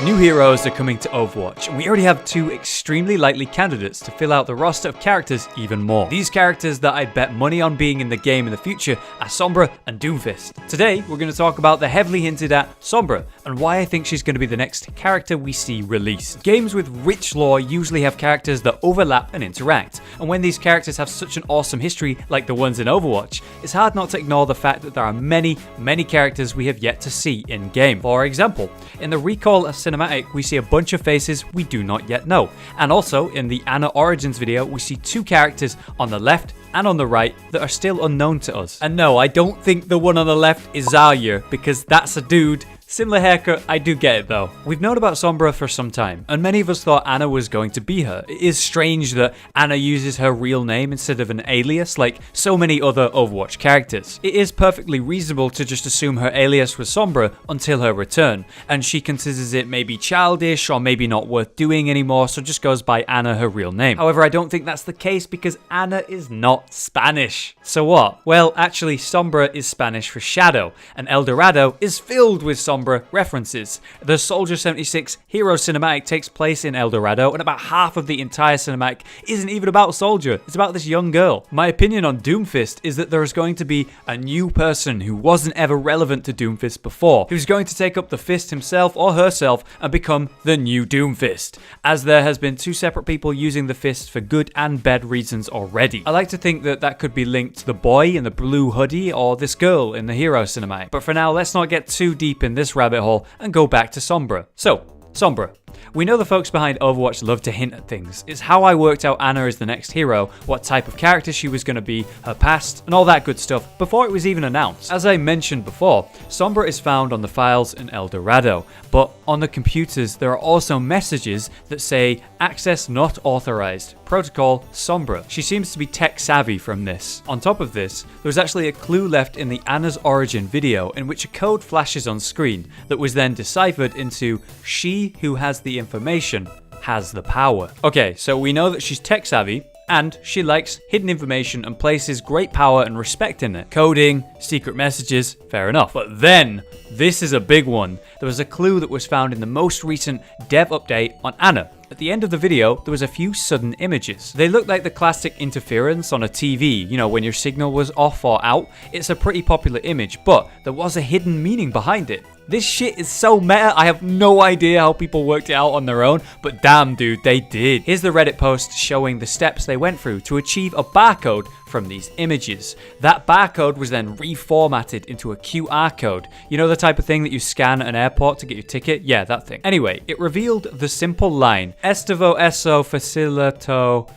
New heroes are coming to Overwatch, and we already have two extremely likely candidates to fill out the roster of characters even more. These characters that I'd bet money on being in the game in the future are Sombra and Doomfist. Today, we're going to talk about the heavily hinted at Sombra, and why I think she's going to be the next character we see released. Games with rich lore usually have characters that overlap and interact, and when these characters have such an awesome history like the ones in Overwatch, it's hard not to ignore the fact that there are many characters we have yet to see in-game. For example, in the Recall cinematic, we see a bunch of faces we do not yet know. And also, in the Ana Origins video, we see two characters on the left and on the right that are still unknown to us. And no, I don't think the one on the left is Zarya, because that's a dude. Similar haircut, I do get it though. We've known about Sombra for some time, and many of us thought Ana was going to be her. It is strange that Ana uses her real name instead of an alias like so many other Overwatch characters. It is perfectly reasonable to just assume her alias was Sombra until her return, and she considers it maybe childish or maybe not worth doing anymore, so just goes by Ana, her real name. However, I don't think that's the case because Ana is not Spanish. So what? Well, actually, Sombra is Spanish for shadow, and El Dorado is filled with Sombra references. The Soldier 76 hero cinematic takes place in El Dorado, and about half of the entire cinematic isn't even about Soldier. It's about this young girl. My opinion on Doomfist is that there is going to be a new person who wasn't ever relevant to Doomfist before, who's going to take up the fist himself or herself and become the new Doomfist, as there has been two separate people using the fist for good and bad reasons already. I like to think that that could be linked to the boy in the blue hoodie or this girl in the hero cinematic. But for now, let's not get too deep in this rabbit hole and go back to Sombra. So, Sombra. We know the folks behind Overwatch love to hint at things. It's how I worked out Ana as the next hero, what type of character she was going to be, her past, and all that good stuff before it was even announced. As I mentioned before, Sombra is found on the files in El Dorado, but on the computers there are also messages that say access not authorized, protocol Sombra. She seems to be tech savvy from this. On top of this, there was actually a clue left in the Ana's origin video in which a code flashes on screen that was then deciphered into she who has the information has the power. Okay, so we know that she's tech savvy, and she likes hidden information and places great power and respect in it. Coding, secret messages, fair enough. But then, this is a big one. There was a clue that was found in the most recent dev update on Ana. At the end of the video, there was a few sudden images. They looked like the classic interference on a TV, you know, when your signal was off or out. It's a pretty popular image, but there was a hidden meaning behind it. This shit is so meta, I have no idea how people worked it out on their own, but damn dude, they did. Here's the Reddit post showing the steps they went through to achieve a barcode from these images. That barcode was then reformatted into a QR code. You know the type of thing that you scan at an airport to get your ticket? Yeah, that thing. Anyway, it revealed the simple line, Estivo eso facilito.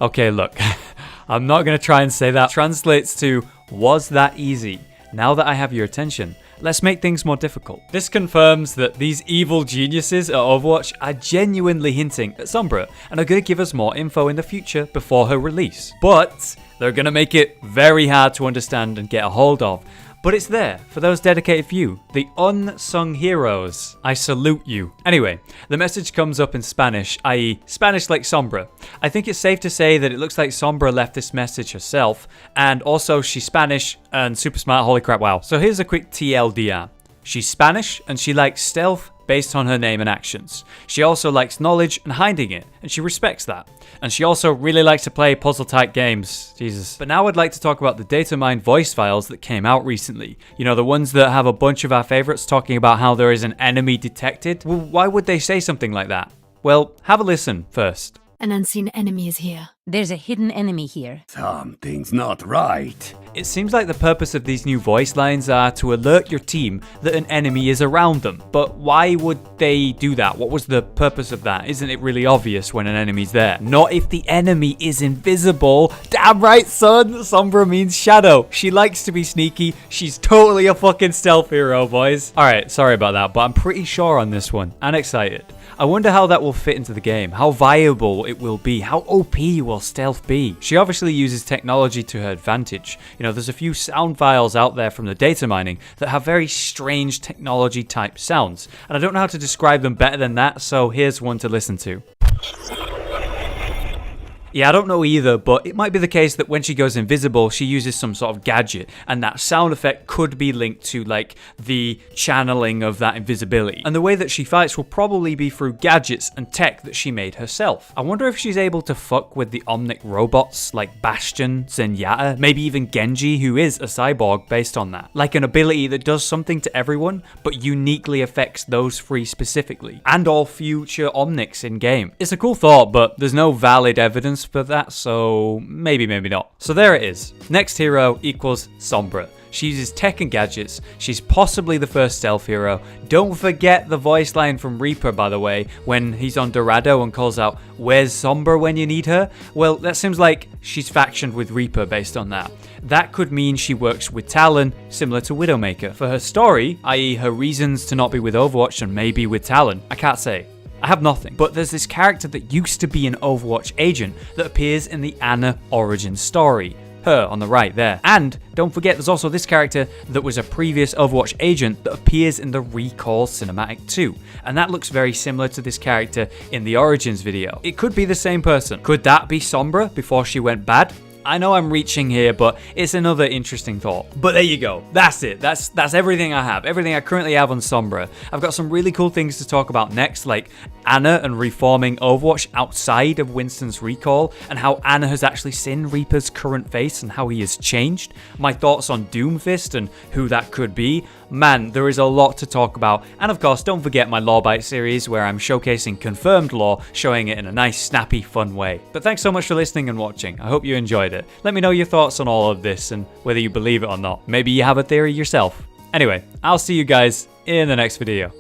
Okay, look, I'm not gonna try and say that. Translates to, was that easy? Now that I have your attention, let's make things more difficult. This confirms that these evil geniuses at Overwatch are genuinely hinting at Sombra and are going to give us more info in the future before her release. But they're going to make it very hard to understand and get a hold of. But it's there for those dedicated few, the unsung heroes. I salute you. Anyway, the message comes up in Spanish, i.e. Spanish like Sombra. I think it's safe to say that it looks like Sombra left this message herself, and also she's Spanish and super smart, holy crap, wow. So here's a quick TLDR. She's Spanish and she likes stealth based on her name and actions. She also likes knowledge and hiding it, and she respects that. And she also really likes to play puzzle-type games. Jesus. But now I'd like to talk about the Data Mined voice files that came out recently. You know, the ones that have a bunch of our favorites talking about how there is an enemy detected. Well, why would they say something like that? Well, have a listen first. An unseen enemy is here. There's a hidden enemy here. Something's not right. It seems like the purpose of these new voice lines are to alert your team that an enemy is around them. But why would they do that? What was the purpose of that? Isn't it really obvious when an enemy's there? Not if the enemy is invisible. Damn right, son. Sombra means shadow. She likes to be sneaky. She's totally a fucking stealth hero, boys. Alright, sorry about that, but I'm pretty sure on this one. And excited. I wonder how that will fit into the game, how viable it will be, how OP will stealth be. She obviously uses technology to her advantage. You know, there's a few sound files out there from the data mining that have very strange technology type sounds, and I don't know how to describe them better than that, so here's one to listen to. Yeah, I don't know either, but it might be the case that when she goes invisible, she uses some sort of gadget, and that sound effect could be linked to, like, the channeling of that invisibility. And the way that she fights will probably be through gadgets and tech that she made herself. I wonder if she's able to fuck with the Omnic robots, like Bastion, Zenyatta, maybe even Genji, who is a cyborg based on that. Like an ability that does something to everyone, but uniquely affects those three specifically, and all future Omnics in-game. It's a cool thought, but there's no valid evidence for that, so maybe not. So there it is. Next hero equals Sombra. She uses tech and gadgets. She's possibly the first stealth hero. Don't forget the voice line from Reaper, by the way, when he's on Dorado and calls out, "Where's Sombra when you need her?" Well, that seems like she's factioned with Reaper based on that. That could mean she works with Talon, similar to Widowmaker. For her story, i.e. her reasons to not be with Overwatch and maybe with Talon, I can't say. I have nothing. But there's this character that used to be an Overwatch agent that appears in the Ana origin story. Her on the right there. And don't forget, there's also this character that was a previous Overwatch agent that appears in the Recall cinematic too. And that looks very similar to this character in the Origins video. It could be the same person. Could that be Sombra before she went bad? I know I'm reaching here, but it's another interesting thought. But there you go. That's it. That's everything I have. Everything I currently have on Sombra. I've got some really cool things to talk about next, like Ana and reforming Overwatch outside of Winston's recall, and how Ana has actually seen Reaper's current face and how he has changed. My thoughts on Doomfist and who that could be. Man, there is a lot to talk about. And of course, don't forget my Lore Bite series where I'm showcasing confirmed lore, showing it in a nice, snappy, fun way. But thanks so much for listening and watching. I hope you enjoyed it. Let me know your thoughts on all of this and whether you believe it or not. Maybe you have a theory yourself. Anyway, I'll see you guys in the next video.